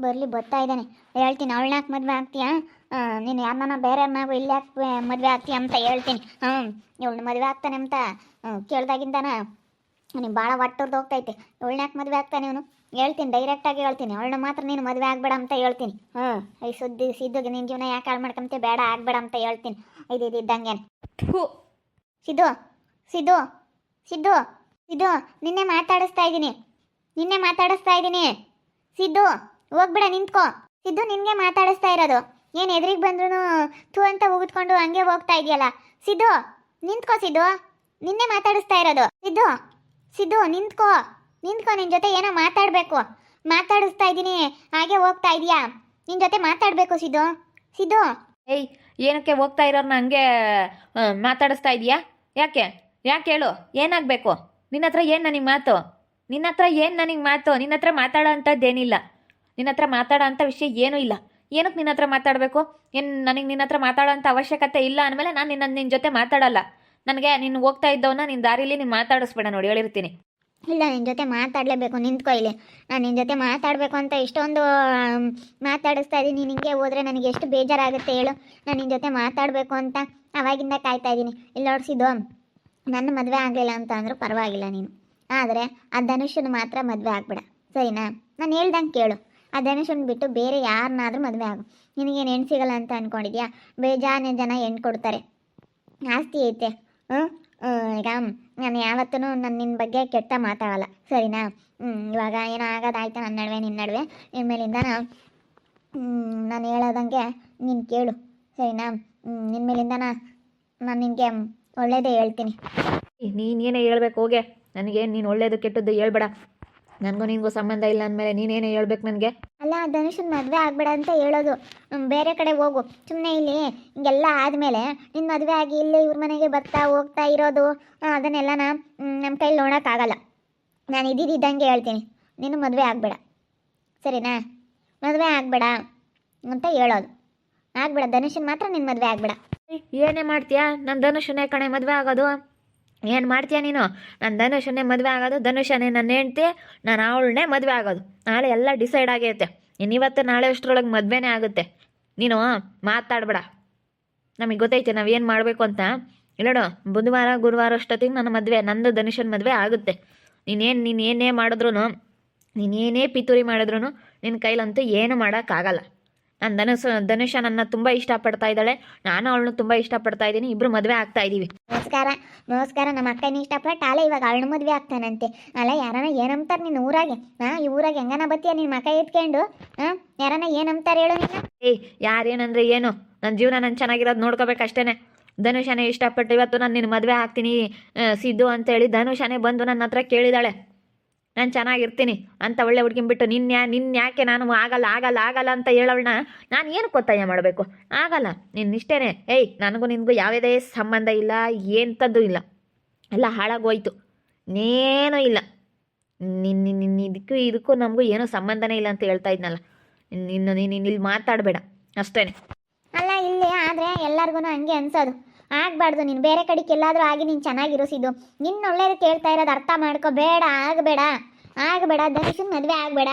ಬರಲಿ ಬರ್ತಾ ಇದ್ದಾನೆ. ಹೇಳ್ತೀನಿ ಅವಳನ್ನ ಯಾಕೆ ಮದುವೆ ಆಗ್ತೀಯಾ, ನೀನು ಯಾರನ್ನ ಬೇರೆಯವ್ರನ್ನ ಇಲ್ಲಿ ಯಾಕೆ ಮದುವೆ ಆಗ್ತೀಯ ಅಂತ ಹೇಳ್ತೀನಿ. ಇವಳನ್ನ ಮದುವೆ ಆಗ್ತಾನೆ ಅಂತ ಕೇಳ್ದಾಗಿಂದಾನ ನೀನು ಭಾಳ ಒಟ್ಟರ್ದು ಹೋಗ್ತೈತೆ. ಇವಳನ್ನ ಯಾಕೆ ಮದುವೆ ಆಗ್ತಾನೆ ಇವನು ಹೇಳ್ತೀನಿ, ಡೈರೆಕ್ಟಾಗಿ ಹೇಳ್ತೀನಿ. ಅವಳನ್ನ ಮಾತ್ರ ನೀನು ಮದುವೆ ಆಗಬೇಡ ಅಂತ ಹೇಳ್ತೀನಿ. ಈ ಸಿದ್ದುಗೆ ನಿನ್ನ ಜೀವನ ಯಾಕೆ ಹಾಳು ಮಾಡ್ಕೊಂತೆ, ಬೇಡ ಆಗಬೇಡ ಅಂತ ಹೇಳ್ತೀನಿ. ಇದು ಇದ್ದಂಗೆ ಸಿದ್ದು ಸಿದ್ದು ಸಿದ್ದು ಸಿದ್ದು ನಿನ್ನೆ ಮಾತಾಡಿಸ್ತಾ ಇದ್ದೀನಿ ಸಿದ್ದು ಹೋಗ್ಬೇಡ ನಿಂತ್ಕೋ. ಸಿದ್ದು ನಿನಗೆ ಮಾತಾಡಿಸ್ತಾ ಇರೋದು. ಏನು ಎದುರಿಗೆ ಬಂದ್ರು ಥೂ ಅಂತ ಉಗಿದ್ಕೊಂಡು ಹಂಗೆ ಹೋಗ್ತಾ ಇದೆಯಲ್ಲ. ಸಿದ್ದು ನಿಂತ್ಕೋ. ಸಿದ್ದು ನಿನ್ನೆ ಮಾತಾಡಿಸ್ತಾ ಇರೋದು. ಸಿದ್ದು ಸಿದ್ದು ನಿಂತ್ಕೋ ನಿನ್ನ ಜೊತೆ ಏನೋ ಮಾತಾಡಿಸ್ತಾ ಇದ್ದೀನಿ, ಹಾಗೆ ಹೋಗ್ತಾ ಇದೆಯಾ? ನಿನ್ನ ಜೊತೆ ಮಾತಾಡಬೇಕು ಸಿದ್ದು. ಸಿದ್ದು ಏಯ್, ಏನಕ್ಕೆ ಹೋಗ್ತಾ ಇರೋರ್ನ ಹಂಗೆ ಮಾತಾಡಿಸ್ತಾ ಇದೀಯಾ? ಯಾಕೆ ಹೇಳು, ಏನಾಗಬೇಕು? ನಿನ್ನ ಹತ್ರ ಏನು ನನಗೆ ಮಾತು? ನಿನ್ನ ಹತ್ರ ಮಾತಾಡೋ ಅಂಥದ್ದೇನಿಲ್ಲ. ನಿನ್ನ ಹತ್ರ ಮಾತಾಡೋ ಅಂಥ ವಿಷಯ ಏನೂ ಇಲ್ಲ. ಏನಕ್ಕೆ ನಿನ್ನ ಹತ್ರ ಮಾತಾಡಬೇಕು? ಏನು ನನಗೆ ನಿನ್ನ ಹತ್ರ ಮಾತಾಡೋ ಅಂಥ ಅವಶ್ಯಕತೆ ಇಲ್ಲ ಅಂದಮೇಲೆ ನಾನು ನಿನ್ನ ಜೊತೆ ಮಾತಾಡಲ್ಲ. ನನಗೆ ನೀನು ಹೋಗ್ತಾ ಇದ್ದವನ್ನ ನಿನ್ನ ದಾರಿಲಿ ನೀನು ಮಾತಾಡಿಸ್ಬೇಡ, ನೋಡಿ ಹೇಳಿರ್ತೀನಿ. ಇಲ್ಲ, ನಿನ್ನ ಜೊತೆ ಮಾತಾಡಲೇಬೇಕು, ನಿಂತ್ಕೊ ಇಲ್ಲಿ. ನಾನು ನಿನ್ನ ಜೊತೆ ಮಾತಾಡಬೇಕು ಅಂತ ಇಷ್ಟೊಂದು ಮಾತಾಡಿಸ್ತಾ ಇದ್ದೀನಿ. ನಿನಗೆ ಹೋದರೆ ನನಗೆ ಎಷ್ಟು ಬೇಜಾರಾಗುತ್ತೆ ಹೇಳು. ನಾನು ನಿನ್ನ ಜೊತೆ ಮಾತಾಡಬೇಕು ಅಂತ ಅವಾಗಿಂದ ಕಾಯ್ತಾ ಇದ್ದೀನಿ. ಇಲ್ಲಿ ನೋಡಿಸಿದ್ದು, ನನ್ನ ಮದುವೆ ಆಗಲಿಲ್ಲ ಅಂತ ಅಂದರೂ ಪರವಾಗಿಲ್ಲ ನೀನು, ಆದರೆ ಆ ಧನುಷನ ಮಾತ್ರ ಮದುವೆ ಆಗಬೇಡ, ಸರಿನಾ? ನಾನು ಹೇಳ್ದಂಗೆ ಕೇಳು. ಆ ಧನುಷನ್ ಬಿಟ್ಟು ಬೇರೆ ಯಾರನ್ನಾದರೂ ಮದುವೆ ಆಗು. ನಿನಗೇನು ಹೆಣ್ಣು ಸಿಗಲ್ಲ ಅಂತ ಅಂದ್ಕೊಂಡಿದ್ಯಾ? ಬೇಜಾನೆ ಜನ ಹೆಣ್ಣು ಕೊಡ್ತಾರೆ, ಆಸ್ತಿ ಐತೆ. ಈಗ ನಾನು ಯಾವತ್ತೂ ನಿನ್ನ ಬಗ್ಗೆ ಕೆಟ್ಟ ಮಾತಾಡಲ್ಲ, ಸರಿನಾ? ಇವಾಗ ಏನೋ ಆಗೋದಾಯ್ತು ನನ್ನ ನಡುವೆ ನಿನ್ನ ನಡುವೆ. ಇನ್ಮೇಲಿಂದ ನಾನು ಹೇಳೋದಂಗೆ ನೀನು ಕೇಳು, ಸರಿನಾ? ಇನ್ಮೇಲಿಂದ ನಾನು ನಿನಗೆ ಒಳ್ಳೇದೇ ಹೇಳ್ತೀನಿ. ನೀನೇನೇ ಹೇಳ್ಬೇಕು ಹೋಗೆ. ನನಗೆ ನೀನು ಒಳ್ಳೇದು ಕೆಟ್ಟದ್ದು ಹೇಳ್ಬೇಡ. ನನಗೂ ನಿನಗೂ ಸಂಬಂಧ ಇಲ್ಲ ಅಂದಮೇಲೆ ನೀನೇನೇ ಹೇಳ್ಬೇಕು ನನಗೆ. ಅಲ್ಲ, ಧನುಷನ್ ಮದುವೆ ಆಗಬೇಡ ಅಂತ ಹೇಳೋದು. ಬೇರೆ ಕಡೆ ಹೋಗು ಸುಮ್ಮನೆ. ಇಲ್ಲಿ ಹಿಂಗೆಲ್ಲ ಆದಮೇಲೆ ನಿನ್ನ ಮದುವೆ ಆಗಿ ಇಲ್ಲಿ ಇವ್ರ ಮನೆಗೆ ಬರ್ತಾ ಹೋಗ್ತಾ ಇರೋದು, ಅದನ್ನೆಲ್ಲ ನಮ್ಮ ಕೈಲಿ ನೋಡೋಕ್ಕಾಗಲ್ಲ. ನಾನು ಇದ್ದಂಗೆ ಹೇಳ್ತೀನಿ, ನೀನು ಮದುವೆ ಆಗಬೇಡ, ಸರಿನಾ? ಮದುವೆ ಆಗಬೇಡ ಅಂತ ಹೇಳೋದು. ಆಗಬೇಡ, ಧನುಷನ್ ಮಾತ್ರ ನಿನ್ನ ಮದುವೆ ಆಗಬೇಡ. ಏನೇ ಮಾಡ್ತೀಯಾ? ನನ್ನ ಧನುಷನೇ ಕಣೆ ಮದುವೆ ಆಗೋದು. ಏನು ಮಾಡ್ತೀಯ ನೀನು? ನಾನು ಧನುಷನ್ನೇ ಮದುವೆ ಆಗೋದು, ಧನುಷನೇ ನನ್ನ ಹೆಂಡ್ತಿ, ನಾನು ಅವಳನ್ನೇ ಮದುವೆ ಆಗೋದು. ನಾಳೆ ಎಲ್ಲ ಡಿಸೈಡ್ ಆಗೈತೆ. ಇನ್ನಿವತ್ತು ನಾಳೆ ಅಷ್ಟರೊಳಗೆ ಮದುವೆನೇ ಆಗುತ್ತೆ. ನೀನು ಮಾತಾಡಬೇಡ. ನಮಗೆ ಗೊತ್ತೈತೆ ನಾವೇನು ಮಾಡಬೇಕು ಅಂತ. ಇಲ್ಲೋಡು, ಬುಧವಾರ ಗುರುವಾರ ಅಷ್ಟೊತ್ತಿಗೆ ನನ್ನ ಮದುವೆ, ನಂದು ಧನುಷನ ಮದುವೆ ಆಗುತ್ತೆ. ನೀನೇನೇ ಮಾಡಿದ್ರು, ನೀನೇನೇ ಪಿತೂರಿ ಮಾಡಿದ್ರು ನಿನ್ನ ಕೈಲಂತೂ ಏನು ಮಾಡೋಕ್ಕಾಗಲ್ಲ. ನಾನು ಧನುಷ ನನ್ನ ತುಂಬ ಇಷ್ಟಪಡ್ತಾ ಇದ್ದಾಳೆ, ನಾನು ಅವಳನ್ನು ತುಂಬ ಇಷ್ಟಪಡ್ತಾ ಇದ್ದೀನಿ. ಇಬ್ಬರು ಮದುವೆ ಆಗ್ತಾ ಇದ್ದೀವಿ. ನಮಸ್ಕಾರ. ನಮ್ಮ ಅಕ್ಕನ ಇಷ್ಟಪಟ್ಟು ಅಲ್ಲ ಇವಾಗ ಅವಳನ್ನ ಮದುವೆ ಆಗ್ತಾನಂತೆ. ಅಲ್ಲ, ಯಾರನ್ನ ಏನಂತಾರೆ ನಿನ್ನ ಊರಾಗೆ? ಈ ಊರಾಗೆ ಹೆಂಗನ ಬತ್ತೀಯ ನಿನ್ನ ಮಕ್ಕ ಎತ್ಕೊಂಡು? ಯಾರನ್ನ ಏನಂತಾರೆ ಹೇಳು ನೀನು? ಯಾರೇನಂದ್ರೆ ಏನು? ನನ್ನ ಜೀವನ ನಾನು ಚೆನ್ನಾಗಿರೋದು ನೋಡ್ಕೋಬೇಕಷ್ಟೇ. ಧನುಷನೇ ಇಷ್ಟಪಟ್ಟು ಇವತ್ತು ನಾನು ನಿನ್ನ ಮದುವೆ ಆಗ್ತೀನಿ ಸಿದ್ದು ಅಂತೇಳಿ ಧನುಷನೇ ಬಂದು ನನ್ನ ಹತ್ರ ಕೇಳಿದಾಳೆ. ನಾನು ಚೆನ್ನಾಗಿರ್ತೀನಿ ಅಂತ ಒಳ್ಳೆ ಹುಡುಗಿನ ಬಿಟ್ಟು ಯಾಕೆ ನಾನು ಆಗಲ್ಲ ಅಂತ ಹೇಳೋಳನ್ನ ನಾನು ಏನಕ್ಕೆ ಒತ್ತಾಯ ಮಾಡಬೇಕು? ಆಗಲ್ಲ, ನಿನ್ನಿಷ್ಟೇನೆ. ನನಗೂ ನಿನಗೂ ಯಾವುದೇ ಸಂಬಂಧ ಇಲ್ಲ, ಎಂಥದ್ದು ಇಲ್ಲ, ಎಲ್ಲ ಹಾಳಾಗೋಯ್ತು, ಇನ್ನೇನೂ ಇಲ್ಲ. ಇದಕ್ಕೂ ನಮಗೂ ಏನೋ ಸಂಬಂಧನೇ ಇಲ್ಲ ಅಂತ ಹೇಳ್ತಾ ಇದ್ನಲ್ಲ. ನೀನು ಇಲ್ಲಿ ಮಾತಾಡಬೇಡ ಅಷ್ಟೇ. ಅಲ್ಲ, ಇಲ್ಲಿ ಆದರೆ ಎಲ್ಲರಿಗೂ ಹಂಗೆ ಅನ್ಸೋದು. ಆಗಬಾರ್ದು. ನೀನು ಬೇರೆ ಕಡೆಗೆ ಎಲ್ಲಾದರೂ ಆಗಿ ನೀನು ಚೆನ್ನಾಗಿರೋಸಿದ್ದು. ನಿನ್ನ ಒಳ್ಳೇದು ಕೇಳ್ತಾ ಇರೋದು ಅರ್ಥ ಮಾಡ್ಕೋ. ಆಗಬೇಡ ಧನುಷನ್ ಮದುವೆ ಆಗಬೇಡ.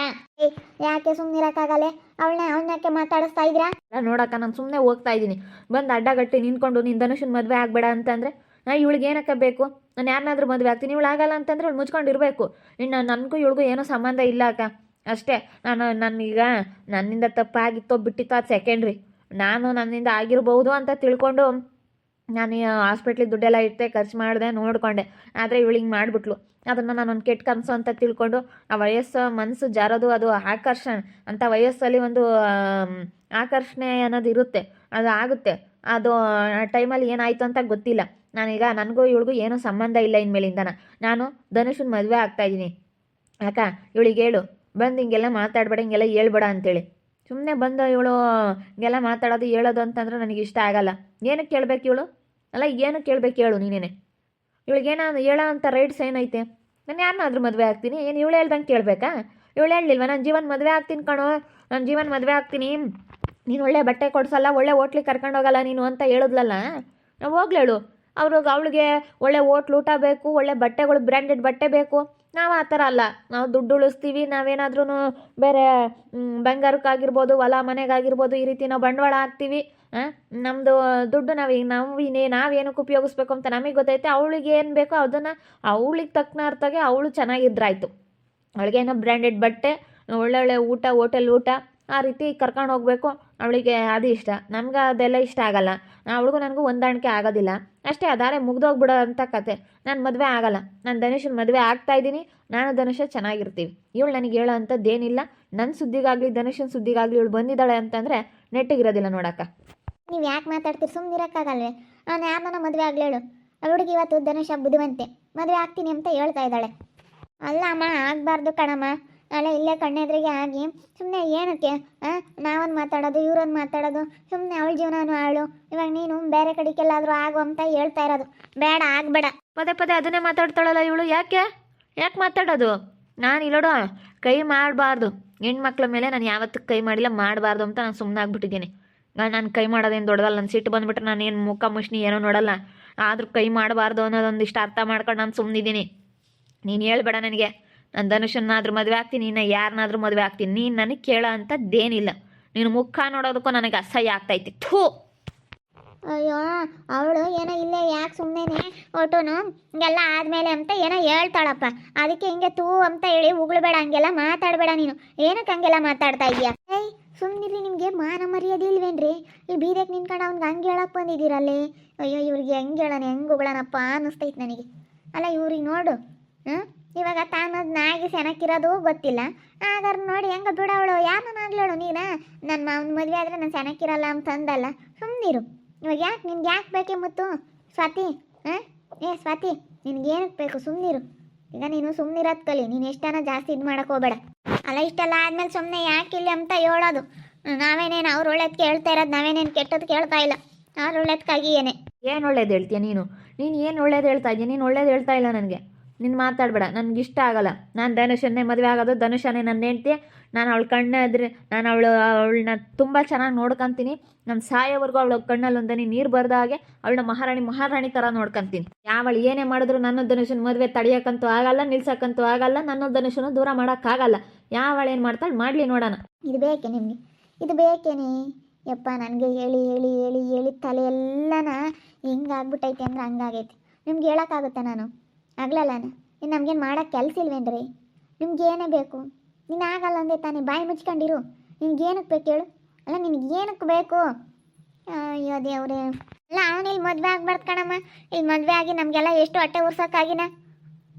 ಯಾಕೆ ಸುಮ್ಮನಿರೋಕ್ಕಾಗಲ್ಲ? ಅವಳನ್ನಕ್ಕೆ ಮಾತಾಡಿಸ್ತಾ ಇದ್ದೀರಾ? ನೋಡಕ್ಕ, ನಾನು ಸುಮ್ಮನೆ ಹೋಗ್ತಾ ಇದ್ದೀನಿ. ಬಂದು ಅಡ್ಡಗಟ್ಟಿ ನಿಂತ್ಕೊಂಡು ನೀನು ಧನುಷನ್ ಮದುವೆ ಆಗಬೇಡ ಅಂತಂದರೆ ಇವಳಿಗೆ ಏನಕ್ಕೆ ಬೇಕು? ನಾನು ಯಾರನ್ನಾದ್ರೂ ಮದುವೆ ಆಗ್ತೀನಿ, ಇವಳು ಆಗಲ್ಲ ಅಂತಂದರೆ ಇವಳು ಮುಚ್ಕೊಂಡಿರಬೇಕು. ಇನ್ನು ನನಗೂ ಇವಳಿಗೂ ಏನೂ ಸಂಬಂಧ ಇಲ್ಲ ಅಕ್ಕ, ಅಷ್ಟೇ. ನಾನೀಗ ನನ್ನಿಂದ ತಪ್ಪಾಗಿತ್ತೋ ಬಿಟ್ಟಿತ್ತೋ ಅದು ಸೆಕೆಂಡ್ರಿ. ನಾನು ನನ್ನಿಂದ ಆಗಿರ್ಬೋದು ಅಂತ ತಿಳ್ಕೊಂಡು ನಾನು ಹಾಸ್ಪಿಟ್ಲಿಗೆ ದುಡ್ಡೆಲ್ಲ ಇಟ್ಟೆ, ಖರ್ಚು ಮಾಡಿದೆ, ನೋಡಿಕೊಂಡೆ. ಆದರೆ ಇವಳಿಗೆ ಮಾಡಿಬಿಟ್ಲು. ಅದನ್ನು ನಾನೊಂದು ಕೆಟ್ಟ ಕನಸು ಅಂತ ತಿಳ್ಕೊಂಡು ಆ ಮನಸ್ಸು ಜಾರೋದು, ಅದು ಆಕರ್ಷಣೆ ಅಂತ ವಯಸ್ಸಲ್ಲಿ ಒಂದು ಆಕರ್ಷಣೆ ಅನ್ನೋದು ಇರುತ್ತೆ, ಅದು ಆಗುತ್ತೆ. ಅದು ಆ ಟೈಮಲ್ಲಿ ಏನಾಯಿತು ಅಂತ ಗೊತ್ತಿಲ್ಲ. ನಾನೀಗ ನನಗೂ ಇವಳಿಗೂ ಏನೂ ಸಂಬಂಧ ಇಲ್ಲ ಇನ್ಮೇಲಿಂದ. ನಾನು ಧನುಷನ ಮದುವೆ ಆಗ್ತಾಯಿದ್ದೀನಿ ಅಕ್ಕ. ಇವಳಿಗೆ ಹೇಳು, ಬಂದು ಹಿಂಗೆಲ್ಲ ಮಾತಾಡಬೇಡ, ಹಿಂಗೆಲ್ಲ ಹೇಳ್ಬೇಡ ಅಂತೇಳಿ. ಸುಮ್ಮನೆ ಬಂದು ಇವಳು ಹಿಂಗೆಲ್ಲ ಮಾತಾಡೋದು ಹೇಳೋದು ಅಂತಂದ್ರೆ ನನಗೆ ಇಷ್ಟ ಆಗಲ್ಲ. ಏನಕ್ಕೆ ಕೇಳಬೇಕು ಇವಳು? ಅಲ್ಲ, ಏನಕ್ಕೆ ಕೇಳಬೇಕು ಹೇಳು ನೀನೇನೆ? ಇವಳಿಗೇನೋ ಹೇಳೋ ಅಂಥ ರೈಟ್ಸ್ ಏನೈತೆ? ನಾನು ಯಾರನ್ನಾದ್ರೂ ಮದುವೆ ಆಗ್ತೀನಿ, ಏನು ಇವಳು ಹೇಳ್ದಂಗೆ ಕೇಳಬೇಕಾ? ಇವಳು ಹೇಳಲಿಲ್ವ ನಾನು ಜೀವನ ಮದುವೆ ಆಗ್ತೀನಿ ಕಣೋ, ನಾನು ಜೀವನ ಮದುವೆ ಆಗ್ತೀನಿ, ನೀನು ಒಳ್ಳೆ ಬಟ್ಟೆ ಕೊಡಿಸಲ್ಲ, ಒಳ್ಳೆ ಹೋಟ್ಲಿಗೆ ಕರ್ಕೊಂಡು ಹೋಗಲ್ಲ ನೀನು ಅಂತ ಹೇಳಿದ್ಲಲ್ಲ. ನಾವು ಹೋಗ್ಲೇಳು ಅವಳಿಗೆ ಒಳ್ಳೆ ಹೋಟ್ಲು ಊಟ ಬೇಕು, ಒಳ್ಳೆ ಬಟ್ಟೆಗಳು ಬ್ರ್ಯಾಂಡೆಡ್ ಬಟ್ಟೆ ಬೇಕು, ನಾವು ಆ ಥರ ಅಲ್ಲ. ನಾವು ದುಡ್ಡು ಉಳಿಸ್ತೀವಿ. ನಾವೇನಾದ್ರೂ ಬೇರೆ ಬಂಗಾರಕ್ಕಾಗಿರ್ಬೋದು, ಹೊಲ ಮನೆಗಾಗಿರ್ಬೋದು, ಈ ರೀತಿ ನಾವು ಬಂಡವಾಳ ಹಾಕ್ತೀವಿ. ನಮ್ಮದು ದುಡ್ಡು ನಾವೇನಕ್ಕೆ ಉಪಯೋಗಿಸ್ಬೇಕು ಅಂತ ನಮಗೆ ಗೊತ್ತೈತೆ. ಅವಳಿಗೆ ಏನು ಬೇಕೋ ಅದನ್ನು ಅವಳಿಗೆ ತಕ್ಕನಾರ್ತಾಗೆ ಅವಳು ಚೆನ್ನಾಗಿದ್ರಾಯ್ತು. ಅವಳಿಗೇನೋ ಬ್ರ್ಯಾಂಡೆಡ್ ಬಟ್ಟೆ, ಒಳ್ಳೊಳ್ಳೆ ಊಟ, ಹೋಟೆಲ್ ಊಟ, ಆ ರೀತಿ ಕರ್ಕೊಂಡು ಹೋಗಬೇಕು. ಅವಳಿಗೆ ಅದು ಇಷ್ಟ. ನಮ್ಗೆ ಅದೆಲ್ಲ ಇಷ್ಟ ಆಗಲ್ಲ. ಅವಳಿಗೂ ನನಗೂ ಹೊಂದಾಣಿಕೆ ಆಗೋದಿಲ್ಲ ಅಷ್ಟೇ. ಅದಾರೆ ಮುಗ್ದೋಗ್ಬಿಡೋ ಅಂತ ಕತೆ. ನಾನು ಮದುವೆ ಆಗಲ್ಲ. ನಾನು ಧನುಷನ ಮದುವೆ ಆಗ್ತಾಯಿದ್ದೀನಿ. ನಾನು ಧನುಷ ಚೆನ್ನಾಗಿರ್ತೀವಿ. ಇವಳು ನನಗೆ ಹೇಳೋ ಅಂಥದ್ದೇನಿಲ್ಲ. ನನ್ನ ಸುದ್ದಿಗಾಗಲಿ ಧನುಷನ ಸುದ್ದಿಗಾಗಲಿ ಇವಳು ಬಂದಿದ್ದಾಳೆ ಅಂತಂದರೆ ನೆಟ್ಟಿಗಿರೋದಿಲ್ಲ ನೋಡಕ್ಕ. ನೀವು ಯಾಕೆ ಮಾತಾಡ್ತೀರಿ? ಸುಮ್ಮನೆ ಇರೋಕ್ಕಾಗಲ್ವೇ? ನಾನು ಯಾರನ್ನ ಮದುವೆ ಆಗಲಿ ಹೇಳು? ಅವಳಿಗೆ ಇವತ್ತು ಧನುಷ ಬುದ್ಧಿವಂತೆ, ಮದುವೆ ಆಗ್ತೀನಿ ಅಂತ ಹೇಳ್ತಾ ಇದ್ದಾಳೆ. ಅಲ್ಲ ಅಮ್ಮ, ಆಗಬಾರ್ದು ಕಣಮ್ಮ. ಅಲ್ಲ ಇಲ್ಲೇ ಕಣ್ಣೆದ್ರಿಗೆ ಆಗಿ ಸುಮ್ಮನೆ ಏನಕ್ಕೆ ನಾವೊಂದು ಮಾತಾಡೋದು, ಇವ್ರೊಂದು ಮಾತಾಡೋದು, ಸುಮ್ಮನೆ ಅವಳ ಜೀವನನೂ ಆಳು. ಇವಾಗ ನೀನು ಬೇರೆ ಕಡೆಗೆಲ್ಲಾದರೂ ಆಗು ಅಂತ ಹೇಳ್ತಾ ಇರೋದು. ಬೇಡ, ಆಗಬೇಡ. ಪದೇ ಪದೇ ಅದನ್ನೇ ಮಾತಾಡ್ತಾಳಲ್ಲ ಇವಳು. ಯಾಕೆ ಮಾತಾಡೋದು? ನಾನು ಇಲ್ಲೋಡು, ಕೈ ಮಾಡಬಾರ್ದು. ಹೆಣ್ಮಕ್ಳ ಮೇಲೆ ನಾನು ಯಾವತ್ತೂ ಕೈ ಮಾಡಿಲ್ಲ, ಮಾಡಬಾರ್ದು ಅಂತ ನಾನು ಸುಮ್ಮನೆ ಆಗ್ಬಿಟ್ಟಿದ್ದೀನಿ. ನಾನು ಕೈ ಮಾಡೋದೇನು ದೊಡ್ಡದಲ್ಲ. ನನ್ನ ಸಿಟ್ಟು ಬಂದುಬಿಟ್ರೆ ನಾನು ಏನು ಮುಖ ಮುಷ್ಣಿ ಏನೋ ನೋಡಲ್ಲ. ಆದರೂ ಕೈ ಮಾಡಬಾರ್ದು ಅನ್ನೋದೊಂದಿಷ್ಟು ಅರ್ಥ ಮಾಡ್ಕೊಂಡು ನಾನು ಸುಮ್ಮನಿದ್ದೀನಿ. ನೀನು ಹೇಳ್ಬೇಡ ನನಗೆ. ನಾನು ಧನುಷನ್ನಾದ್ರೂ ಮದುವೆ ಆಗ್ತೀನಿ, ಇನ್ನು ಯಾರನ್ನಾದ್ರೂ ಮದುವೆ ಆಗ್ತೀನಿ. ನೀನು ನನಗೆ ಕೇಳೋ ಅಂಥದ್ದೇನಿಲ್ಲ. ನೀನು ಮುಖ ನೋಡೋದಕ್ಕೂ ನನಗೆ ಅಸಹ್ಯ ಆಗ್ತೈತಿ. ಥೂ. ಅಯ್ಯೋ, ಅವಳು ಏನೋ ಇಲ್ಲೇ ಯಾಕೆ ಸುಮ್ಮನೆ ಒಟ್ಟುನು ಹಿಂಗೆಲ್ಲ ಆದಮೇಲೆ ಅಂತ ಏನೋ ಹೇಳ್ತಾಳಪ್ಪ. ಅದಕ್ಕೆ ಹಿಂಗೆ ತೂ ಅಂತ ಹೇಳಿ ಉಗುಳಬೇಡ, ಹಂಗೆಲ್ಲ ಮಾತಾಡಬೇಡ. ನೀನು ಏನಕ್ಕೆ ಹಂಗೆಲ್ಲ ಮಾತಾಡ್ತಾ ಇದೀಯಾ? ಏಯ್ ಸುಮ್ಮನಿರಿ, ನಿಮಗೆ ಮಾನ ಮರ್ಯಾದೆ ಇಲ್ವೇನ್ರಿ? ಈ ಬೀದಕ್ಕೆ ನಿನ್ಕೊಂಡು ಅವ್ನಿಗೆ ಹಂಗೆ ಹೇಳಕ್ಕೆ ಬಂದಿದ್ದೀರಲ್ಲಿ. ಅಯ್ಯೋ, ಇವ್ರಿಗೆ ಹೆಂಗೆ ಹೇಳೋಣ, ಹೆಂಗೆ ಉಗಳಣಪ್ಪ ಅನ್ನಿಸ್ತೈತೆ ನನಗೆ. ಅಲ್ಲ ಇವ್ರಿಗೆ ನೋಡು, ಇವಾಗ ತಾನದು ನಾಯಿಗೆ ಸೆನಕ್ಕಿರೋದು ಗೊತ್ತಿಲ್ಲ. ಆಗಾರ ನೋಡಿ ಹೆಂಗೆ ಬಿಡವಳು. ಯಾರನ್ನಾಗ್ಲೇಳು ನೀನು ನನ್ನ ಮಾವನ ಮದುವೆ ಆದರೆ ನಾನು ಸೆನಕ್ಕಿರಲ್ಲ ಅಂತ ಅಂದಲ್ಲ. ಸುಮ್ಮನಿರು. ಇವಾಗ ಯಾಕೆ ನಿನ್ಗೆ ಯಾಕೆ ಬೇಕೆ ಮುತ್ತು? ಸ್ವಾತಿ, ಸ್ವಾತಿ, ನಿನ್ಗೇನಕ್ಕೆ ಬೇಕು? ಸುಮ್ಮನಿರು. ಈಗ ನೀನು ಸುಮ್ಮನಿರೋದು ಕಲಿ. ನೀನು ಎಷ್ಟನ ಜಾಸ್ತಿ ಇದು ಮಾಡೋಕೆ ಹೋಗಬೇಡ. ಅಲ್ಲ ಇಷ್ಟೆಲ್ಲ ಆದಮೇಲೆ ಸುಮ್ಮನೆ ಯಾಕಿಲ್ಲ ಅಂತ ಹೇಳೋದು. ನಾವೇನೇನು ಅವ್ರು ಒಳ್ಳೇದಕ್ಕೆ ಹೇಳ್ತಾ ಇರೋದು, ನಾವೇನೇನು ಕೆಟ್ಟದ್ದು ಕೇಳ್ತಾ ಇಲ್ಲ. ಅವ್ರು ಒಳ್ಳೇದಕ್ಕಾಗಿ ಏನು ಒಳ್ಳೇದು ಹೇಳ್ತೀಯ ನೀನು? ಏನು ಒಳ್ಳೇದು ಹೇಳ್ತಾ ಇದೆಯಾ? ನೀನು ಒಳ್ಳೇದು ಹೇಳ್ತಾ ಇಲ್ಲ ನನಗೆ. ನೀನು ಮಾತಾಡಬೇಡ, ನನಗಿಷ್ಟ ಆಗಲ್ಲ. ನಾನು ಧನುಷನ್ನೇ ಮದುವೆ ಆಗೋದು, ಧನುಷನೇ ನನ್ನ ಹೆಂಡ್ತಿ. ನಾನು ಅವಳ ಕಣ್ಣಾದ್ರೆ ನಾನು ಅವಳನ್ನ ತುಂಬ ಚೆನ್ನಾಗಿ ನೋಡ್ಕೊತೀನಿ. ನಾನು ಸಾಯೋವರೆಗೂ ಅವಳ ಕಣ್ಣಲ್ಲಿ ಒಂದನಿ ನೀರು ಬರ್ದ ಹಾಗೆ ಅವಳನ್ನ ಮಹಾರಾಣಿ ಥರ ನೋಡ್ಕೊತೀನಿ. ಯಾವಳು ಏನೇ ಮಾಡಿದ್ರು ನನ್ನ ಧನುಷನ ಮದುವೆ ತಡೆಯೋಕ್ಕಂತೂ ಆಗಲ್ಲ, ನಿಲ್ಸೋಕ್ಕಂತೂ ಆಗಲ್ಲ. ನನ್ನ ಧನುಷನ ದೂರ ಮಾಡೋಕ್ಕಾಗಲ್ಲ. ಯಾವಳೇನು ಮಾಡ್ತಾಳೆ ಮಾಡಲಿ, ನೋಡೋಣ. ಇದು ಬೇಕೆ ನಿಮಗೆ? ಇದು ಬೇಕೇನೆ? ಯಪ್ಪ, ನನಗೆ ಹೇಳಿ ಹೇಳಿ ಹೇಳಿ ಹೇಳಿ ತಲೆಯೆಲ್ಲನ ಹಿಂಗಾಗ್ಬಿಟ್ಟೈತೆ ಅಂದ್ರೆ ಹಂಗಾಗೈತಿ. ನಿಮ್ಗೆ ಹೇಳೋಕ್ಕಾಗುತ್ತೆ? ನಾನು ಆಗ್ಲಲ್ಲನ ಇನ್ನು ನಮ್ಗೇನು ಮಾಡೋಕ್ಕೆ ಕೆಲಸ ಇಲ್ವೇನ್ರಿ? ನಿಮ್ಗೆ ಏನೇ ಬೇಕು? ನೀನು ಆಗಲ್ಲ ಅಂದೆ ತಾನೇ, ಬಾಯಿ ಮುಚ್ಕೊಂಡಿರು. ನಿನ್ಗೇನಕ್ಕೆ ಬೇಕು ಹೇಳು? ಅಲ್ಲ ನಿನಗೇನಕ್ಕೆ ಬೇಕು? ಅಯ್ಯೋ ದೇವ್ರೆ. ಅಲ್ಲ ಅವನು ಇಲ್ಲಿ ಮದುವೆ ಆಗ್ಬಾರ್ದು ಕಣಮ್ಮ. ಇಲ್ಲಿ ಮದುವೆ ಆಗಿ ನಮಗೆಲ್ಲ ಎಷ್ಟು ಹೊಟ್ಟೆ ಉರ್ಸೋಕ್ಕಾಗಿನ.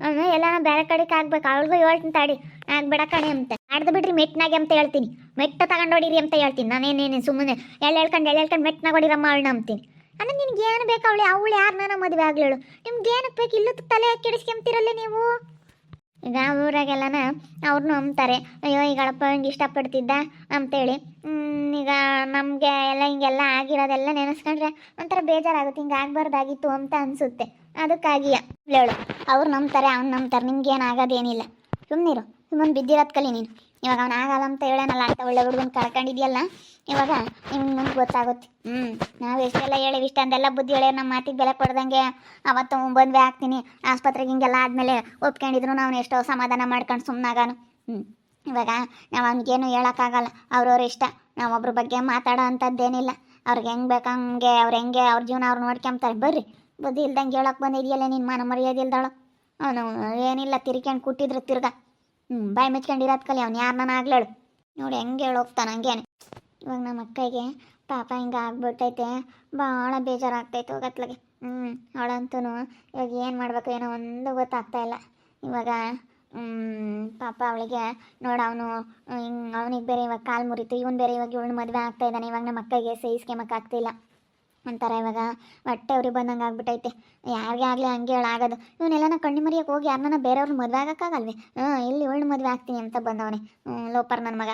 ಅವನು ಎಲ್ಲಾನ ಬೇರೆ ಕಡೆಗೆ ಆಗ್ಬೇಕು. ಅವಳಿಗೂ ಹೇಳ್ತೀನಿ ತಾಡಿ, ಆಗ್ಬೇಡ ಕಣೆ ಅಂತ. ಆಡ್ದು ಬಿಡ್ರಿ ಮೆಟ್ನಾಗೆ ಅಂತ ಹೇಳ್ತೀನಿ. ಮೆಟ್ಟ ತಗೊಂಡೋಡಿರಿ ಅಂತ ಹೇಳ್ತೀನಿ. ನಾನೇನೇನು ಸುಮ್ಮನೆ ಎಳ್ಕೊಂಡು ಮೆಟ್ನಾಗ ಹೊಡಿರಮ್ಮ ಅವಳನ್ನ ಅಂತೀನಿ. ಅಂದರೆ ನಿನ್ಗೇನು ಬೇಕು? ಅವಳು ಯಾರನ್ನ ಮದುವೆ ಆಗ್ಲೇಳು? ನಿಮ್ಗೇನಕ್ಕೆ ಬೇಕು? ಇಲ್ಲೂ ತಲೆ ಕೆಡಿಸ್ಕೊಂತೀರಲ್ಲ ನೀವು. ಈಗ ಊರಾಗೆಲ್ಲನ ಅವ್ರನ್ನೂ ಅಂತಾರೆ, ಅಯ್ಯೋ ಈಗಳಪ್ಪ ಹಿಂಗೆ ಇಷ್ಟಪಡ್ತಿದ್ದ ಅಂತೇಳಿ. ಈಗ ನಮಗೆ ಎಲ್ಲ ಹಿಂಗೆಲ್ಲ ಆಗಿರೋದೆಲ್ಲ ನೆನೆಸ್ಕೊಂಡ್ರೆ ಒಂಥರ ಬೇಜಾರಾಗುತ್ತೆ. ಹಿಂಗೆ ಆಗಬಾರ್ದಾಗಿತ್ತು ಅಂತ ಅನಿಸುತ್ತೆ. ಅದಕ್ಕಾಗಿಯ ಹೇಳು. ಅವ್ರು ನಂಬ್ತಾರೆ, ಅವ್ನು ನಂಬ್ತಾರೆ. ನಿಮ್ಗೇನು ಆಗೋದೇನಿಲ್ಲ. ಸುಮ್ಮನಿರು. ಸುಮ್ಮನೆ ಬಿದ್ದಿರೋದು ಕಲಿ ನೀನು. ಇವಾಗ ಅವ್ನು ಆಗಲ್ಲ ಅಂತ ಹೇಳೋನಲ್ಲ ಅಂತ ಒಳ್ಳೆ ಹುಡುಗನ ಕಳ್ಕೊಂಡಿದ್ಯಲ್ಲ. ಇವಾಗ ನಿಮ್ಗೆ ಮುಂದೆ ಗೊತ್ತಾಗುತ್ತೆ. ನಾವು ಎಷ್ಟೆಲ್ಲ ಹೇಳಿವಿ, ಇಷ್ಟಂದೆಲ್ಲ ಬುದ್ಧಿ ಹೇಳಿ ನಮ್ಮ ಮಾತಿಗೆ ಬೆಲೆ ಕೊಡ್ದಂಗೆ ಅವತ್ತು ಮದುವೆ ಆಗ್ತೀನಿ ಆಸ್ಪತ್ರೆಗೆ ಹಿಂಗೆಲ್ಲ ಆದಮೇಲೆ ಒಪ್ಕೊಂಡಿದ್ರು ನಾವು ಎಷ್ಟೋ ಸಮಾಧಾನ ಮಾಡ್ಕೊಂಡು ಸುಮ್ಮನಾಗಾನು. ಇವಾಗ ನಾವು ಅವ್ನಿಗೇನು ಹೇಳೋಕ್ಕಾಗಲ್ಲ. ಅವ್ರವ್ರ ಇಷ್ಟ. ನಾವು ಒಬ್ರ ಬಗ್ಗೆ ಮಾತಾಡೋ ಅಂಥದ್ದೇನಿಲ್ಲ. ಅವ್ರಿಗೆ ಹೆಂಗೆ ಬೇಕಂಗೆ ಅವ್ರ ಜೀವನ ಅವ್ರು ನೋಡ್ಕೊಂತಾರೆ. ಬರ್ರಿ, ಬುದ್ಧಿ ಇಲ್ದಂಗೆ ಹೇಳೋಕೆ ಬಂದಿದೆಯಲ್ಲ ನೀನು. ಮಾನ ಮರ್ಯಾದೆ ಇಲ್ದಾಳು. ಅವನು ಏನಿಲ್ಲ ತಿರ್ಕೊಂಡು ಕೂತಿದ್ರು ತಿರ್ಗ ಬಾಯಿ ಮುಚ್ಕೊಂಡಿರೋದು ಕಲಿ. ಅವ್ನು ಯಾರನ್ನ ಆಗ್ಲೇಳು ನೋಡಿ ಹೆಂಗೆ ಹೇಳೋಗ್ತಾನೆ ಹಂಗೇನೆ. ಇವಾಗ ನಮ್ಮ ಅಕ್ಕಗೆ ಪಾಪ ಹಿಂಗೆ ಆಗ್ಬಿಟ್ಟೈತೆ. ಭಾಳ ಬೇಜಾರಾಗ್ತೈತೆ ಹೋಗತ್ಲಾಗೆ. ಅವಳಂತೂ ಇವಾಗ ಏನು ಮಾಡಬೇಕು ಏನೋ ಒಂದು ಗೊತ್ತಾಗ್ತಾಯಿಲ್ಲ. ಇವಾಗ ಪಾಪ ಅವಳಿಗೆ ನೋಡು, ಅವನಿಗೆ ಬೇರೆ ಇವಾಗ ಕಾಲು ಮುರಿತು, ಇವನು ಬೇರೆ ಇವಾಗ ಇವಳು ಮದುವೆ ಆಗ್ತಾಯಿದ್ದಾನೆ. ಇವಾಗ ನಮ್ಮ ಅಕ್ಕಗೆ ಸಹಿಸ್ಕೊಂಬಕ್ಕಾಗ್ತಿಲ್ಲ. ಒಂಥರ ಇವಾಗ ಹೊಟ್ಟೆ ಅವ್ರಿಗೆ ಬಂದಂಗೆ ಆಗ್ಬಿಟ್ಟೈತೆ. ಯಾರಿಗೆ ಆಗಲಿ ಹಂಗೆ ಹೇಳಾಗೋದು. ಇವನ್ನೆಲ್ಲ ಕಣ್ಣು ಮರಿಯಕ್ಕೆ ಹೋಗಿ ಯಾರನ್ನ ಬೇರೆಯವ್ರನ್ನ ಮದುವೆ ಆಗೋಕ್ಕಾಗಲ್ವೇ? ಎಲ್ಲಿ ಒಳ್ಳೆ ಮದುವೆ ಆಗ್ತೀನಿ ಅಂತ ಬಂದವನೇ ಲೋಪರ್ ನನ್ನ ಮಗ.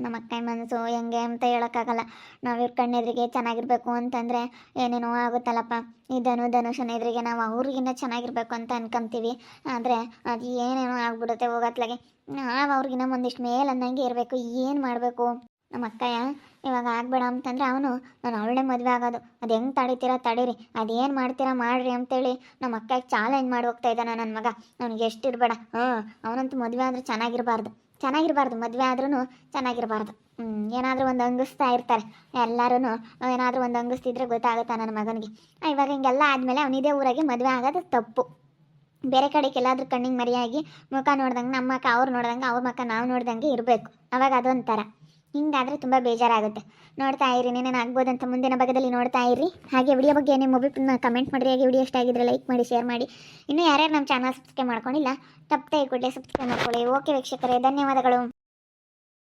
ನಮ್ಮ ಅಕ್ಕನ ಮನಸ್ಸು ಹೆಂಗೆ ಅಂತ ಹೇಳೋಕ್ಕಾಗಲ್ಲ. ನಾವು ಇವ್ರ ಕಣ್ಣೆದ್ರಿಗೆ ಚೆನ್ನಾಗಿರ್ಬೇಕು ಅಂತಂದರೆ ಏನೇನೋ ಆಗುತ್ತಲ್ಲಪ್ಪ. ಈ ಧನುಷನ ಎದುರಿಗೆ ನಾವು ಅವ್ರಿಗಿನ್ನ ಚೆನ್ನಾಗಿರ್ಬೇಕು ಅಂತ ಅನ್ಕೊಂತೀವಿ. ಆದರೆ ಅದು ಏನೇನೋ ಆಗ್ಬಿಡುತ್ತೆ ಹೋಗತ್ಲಾಗೆ. ನಾವು ಅವ್ರಿಗಿನ್ನ ಒಂದಿಷ್ಟು ಮೇಲೆ ಅನ್ನಂಗೆ ಇರಬೇಕು. ಏನು ಮಾಡಬೇಕು? ನಮ್ಮ ಅಕ್ಕಯ್ಯ ಇವಾಗ ಆಗ್ಬೇಡ ಅಂತಂದ್ರೆ ಅವನು ನಾನು ಅವಳನ್ನೇ ಮದುವೆ ಆಗೋದು ಅದು ಹೆಂಗೆ ತಡಿತೀರಾ ತಡೀರಿ ಅದೇನು ಮಾಡ್ತೀರಾ ಮಾಡ್ರಿ ಅಂತೇಳಿ ನಮ್ಮ ಅಕ್ಕಗೆ ಚಾಲೆಂಜ್ ಮಾಡಿ ಹೋಗ್ತಾ ಇದ್ದಾನೆ ನನ್ನ ಮಗ. ಅವ್ನಿಗೆ ಎಷ್ಟಿರಬೇಡ ಅವನಂತೂ ಮದುವೆ ಆದರೆ ಚೆನ್ನಾಗಿರಬಾರ್ದು ಮದುವೆ ಆದ್ರೂ ಚೆನ್ನಾಗಿರಬಾರ್ದು. ಏನಾದರೂ ಒಂದು ಅಂಗಿಸ್ತಾ ಇರ್ತಾರೆ ಎಲ್ಲರೂ, ಏನಾದರೂ ಒಂದು ಅಂಗಿಸ್ತಿದ್ರೆ ಗೊತ್ತಾಗುತ್ತಾ ನನ್ನ ಮಗನಿಗೆ. ಇವಾಗ ಹಿಂಗೆಲ್ಲ ಆದಮೇಲೆ ಅವನಿದೇ ಊರಾಗೆ ಮದುವೆ ಆಗೋದು ತಪ್ಪು. ಬೇರೆ ಕಡೆಗೆ ಎಲ್ಲಾದ್ರೂ ಕಣ್ಣಿಗೆ ಮರಿಯಾಗಿ ಮುಖ ನೋಡ್ದಂಗೆ ನಮ್ಮ ಅಕ್ಕ ಅವ್ರು ನೋಡ್ದಂಗೆ ಅವ್ರ ಮುಖ ನಾವು ನೋಡ್ದಂಗೆ ಇರಬೇಕು. ಅವಾಗ ಅದೊಂಥರ. ಹಿಂಗಾದರೆ ತುಂಬ ಬೇಜಾರಾಗುತ್ತೆ. ನೋಡ್ತಾ ಇರಿ, ನೀನೇನು ಆಗ್ಬೋದಂತ ಮುಂದಿನ ಭಾಗದಲ್ಲಿ ನೋಡ್ತಾ ಇರಿ. ಹಾಗೆ ವಿಡಿಯೋ ಬಗ್ಗೆ ನಿಮ್ಮ ಒಬ್ಬರನ್ನ ಕಮೆಂಟ್ ಮಾಡಿರಿ. ಹಾಗೆ ವಿಡಿಯೋ ಇಷ್ಟ ಆಗಿದ್ರೆ ಲೈಕ್ ಮಾಡಿ, ಶೇರ್ ಮಾಡಿ. ಇನ್ನೂ ಯಾರ್ಯಾರು ನಮ್ಮ ಚಾನಲ್ ಸಬ್ಸ್ಕ್ರೈಬ್ ಮಾಡ್ಕೊಂಡಿಲ್ಲ ತಪ್ಪದೆ ಕೂಡಲೇ ಸಬ್ಸ್ಕ್ರೈಬ್ ಮಾಡ್ಕೊಳ್ಳಿ. ಓಕೆ ವೀಕ್ಷಕರೇ, ಧನ್ಯವಾದಗಳು.